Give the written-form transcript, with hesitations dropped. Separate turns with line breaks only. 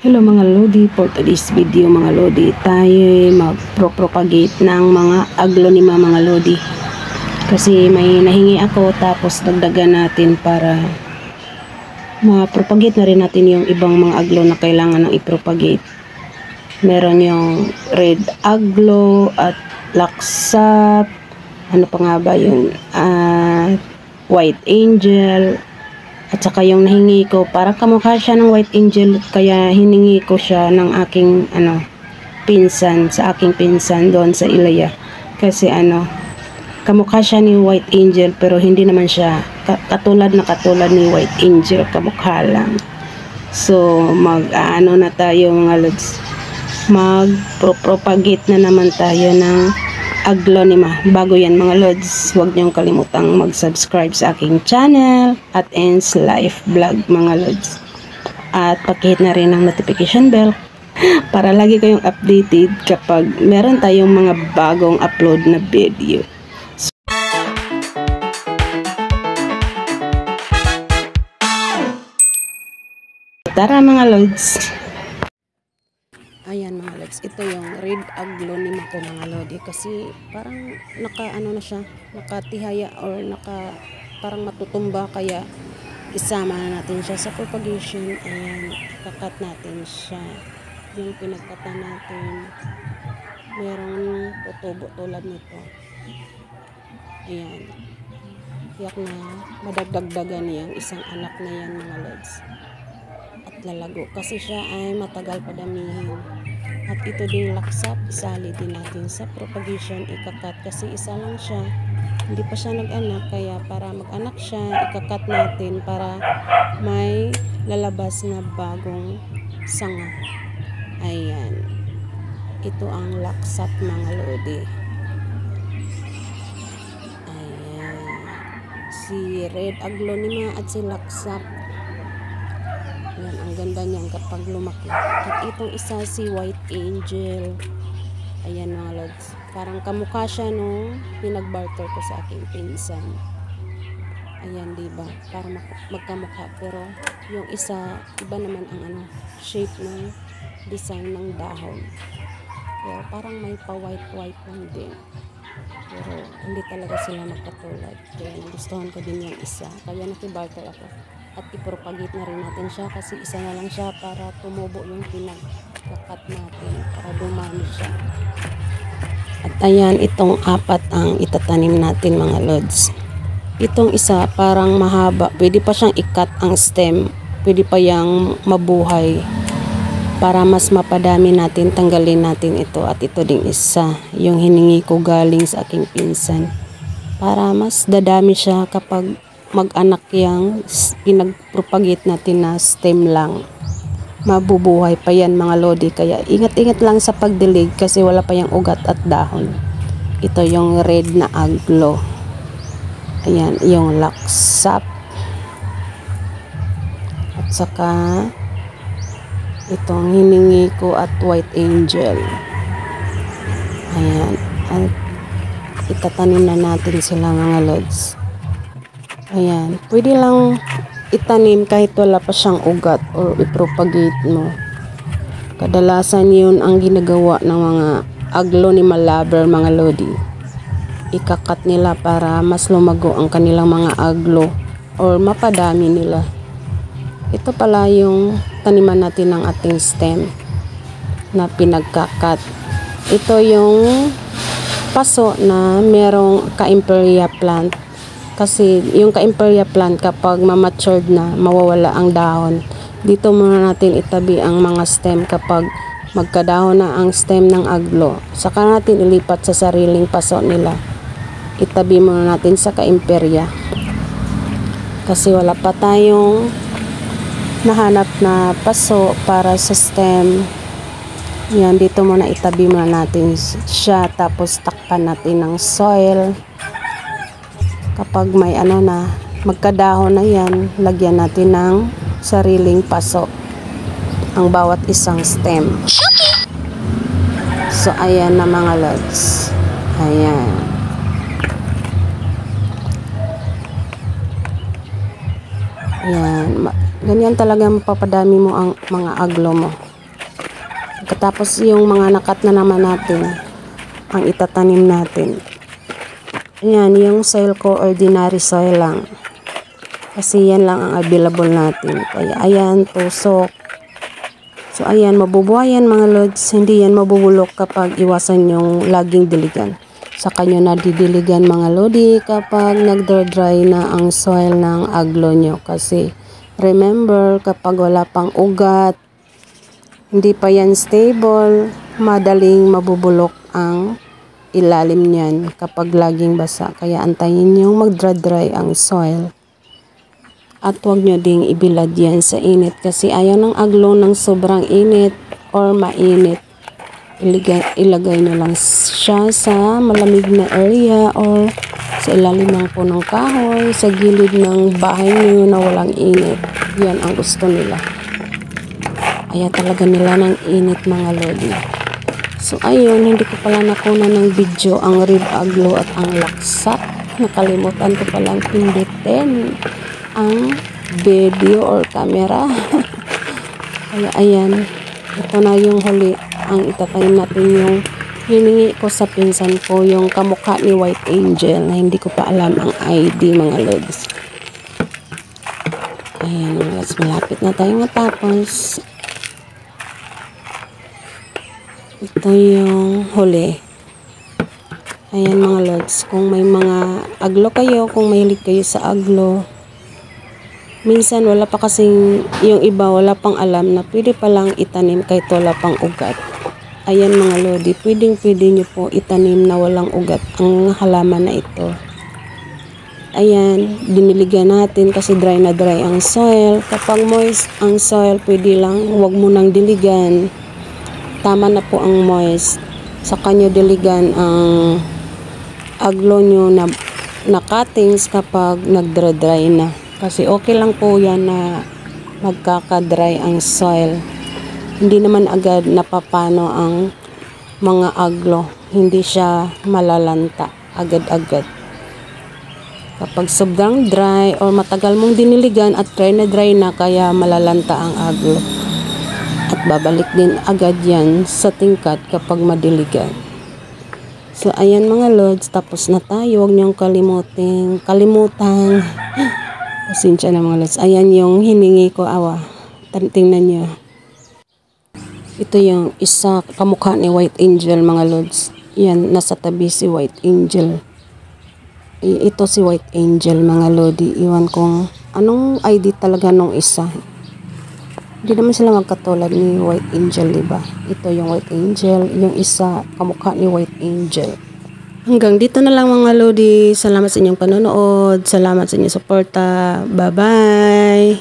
Hello mga Lodi, for today's video mga Lodi, tayo mag-propagate ng mga aglonema mga Lodi. Kasi may nahingi ako tapos dagdagan natin para ma-propagate na rin natin yung ibang mga aglo na kailangan ng i-propagate. Meron yung red aglo at laksap, ano pa nga ba yun, white angel. At saka yung nahingi ko, parang kamukha siya ng white angel, kaya hiningi ko siya ng aking pinsan, sa aking pinsan doon sa Ilaya. Kasi kamukha siya ni white angel pero hindi naman siya katulad ni white angel, kamukha lang. So na tayo mga lods, mag-propagate na naman tayo ng aglonema. Bago yan mga lods, huwag niyong kalimutang mag-subscribe sa aking channel at Ens Life Vlog mga lods. At pakihit na rin ang notification bell para lagi kayong updated kapag meron tayong mga bagong upload na video. Tara mga lods. Ayan mga lods, ito yung red aglonema ko mga lodi, kasi parang nakatihaya or parang matutumba, kaya isama na natin siya sa propagation. Ayan, kakat natin siya. Yung pinagkatan natin, merong tutubo tulad nito. Ayan, tiyak na madagdagdagan yung isang anak na yan mga lods. At lalago kasi siya ay matagal padamihin. At ito din laksap, isali din natin sa propagation, ikakat kasi isa lang siya, hindi pa siya nag-anak, kaya para mag-anak siya, ikakat natin para may lalabas na bagong sanga. Ayan, ito ang laksap mga lodi. Ayan, si red aglonema at si laksap. Ayan, ang ganda niyan kapag lumaki. At itong isa si white angel. Ayan mga lods, parang kamukha siya nung pinagbarter ko sa aking pinsan. Ayan, diba, parang magkamukha, pero yung isa iba naman ang shape ng design ng dahon. Pero parang may pa white lang din, pero hindi talaga sila magkatulad. Kaya nagustuhan ko din yung isa, kaya nakibarter ako. At ipropagate na rin natin siya kasi isa na lang siya para tumubo yung pinagkakat natin, para dumami siya. At ayan, itong apat ang itatanim natin mga lods. Itong isa parang mahaba, pwede pa siyang ikat ang stem, pwede pa yang mabuhay. Para mas mapadami natin, tanggalin natin ito. At ito ding isa, yung hiningi ko galing sa aking pinsan, para mas dadami siya kapag mag-anak yang pinag-propagate natin na stem lang. Mabubuhay pa yan mga lodi, kaya ingat-ingat lang sa pagdilig kasi wala pa yung ugat at dahon. Ito yung red na aglo. Ayan, yung laksap. At saka itong hiningi ko at white angel. Ayan, at itatanim na natin sila mga lods. Ayan, pwede lang itanim kahit wala pa siyang ugat or i-propagate mo. Kadalasan yun ang ginagawa ng mga aglonema lover mga lodi. Ikakat nila para mas lumago ang kanilang mga aglo or mapadami nila. Ito pala yung taniman natin ng ating stem na pinagkakat. Ito yung paso na merong ka-imperia plant. Kasi yung ka-imperia plant kapag ma-matured na, mawawala ang dahon. Dito muna natin itabi ang mga stem kapag magkadahon na ang stem ng aglo. Saka natin ilipat sa sariling paso nila. Itabi muna natin sa ka-imperia. Kasi wala pa tayong nahanap na paso para sa stem. Yan, dito muna itabi muna natin siya, tapos takpan natin ng soil. Kapag may magkadahon na yan, lagyan natin ng sariling paso ang bawat isang stem. So ayan na mga lods. Ayan. Ayan, ganyan talaga mapapadami mo ang mga aglo mo. Tapos yung mga nakat na naman natin, ang itatanim natin. Ayan, yung soil ko, ordinary soil lang. Kasi yan lang ang available natin. Kaya ayan, tusok. So ayan, mabubuhayan mga lods. Hindi yan mabubulok kapag iwasan yung laging diligan. Saka nyo na didiligan mga lodi kapag nagdry na ang soil ng aglo nyo. Kasi remember, kapag wala pang ugat, hindi pa yan stable, madaling mabubulok ang ilalim niyan kapag laging basa. Kaya antayin nyo magdry ang soil. At huwag nyo ding ibilad yan sa init kasi ayaw ng aglo ng sobrang init or mainit. Ilagay nyo lang siya sa malamig na area or sa ilalim ng punong kahoy, sa gilid ng bahay nyo na walang init. Yan ang gusto nila. Ayaw talaga nila ng init mga lodi. So ayun, hindi ko pala nakuna ng video ang red aglo at ang laksa. Nakalimutan ko palang pindutin ang video or camera. Kaya ayan, ito na yung huli. Ang itatanim natin yung hiningi ko sa pinsan ko, yung kamukha ni White Angel na hindi ko pa alam ang ID mga lods. Ayan mga lods, malapit na tayo matapos. Ito yung huli. Ayan mga lods, kung may mga aglo kayo, kung mahilig kayo sa aglo, minsan wala pa kasing, yung iba wala pang alam na pwede palang itanim kahit wala pang ugat. Ayan mga lodi, pwede nyo po itanim na walang ugat ang halaman na ito. Ayan, diniligan natin kasi dry na dry ang soil. Kapag moist ang soil, pwede lang, huwag mo nang diligan. Tama na po ang moist. Saka nyo diligan ang aglo nyo na cuttings kapag nagdry na. Kasi okay lang po yan na magkakadry ang soil. Hindi naman agad napapano ang mga aglo. Hindi siya malalanta agad-agad. Kapag sobrang dry or matagal mong diniligan at dry na kaya malalanta ang aglo. At babalik din agad yan sa tingkad kapag madiligan. So ayan mga lods, tapos na tayo. Huwag niyong kalimutan. Pasensya na mga lods. Ayan yung hiningi ko, awa. Tingnan nyo. Ito yung isa kamukha ni White Angel mga lods. Yan, nasa tabi si White Angel. Ito si White Angel mga lodi. Iwan kong anong ID talaga nung isa. Hindi naman sila magkatulad ni White Angel, diba? Ito yung White Angel. Yung isa kamukha ni White Angel. Hanggang dito na lang mga lodi. Salamat sa inyong panonood. Salamat sa inyong suporta. Bye-bye!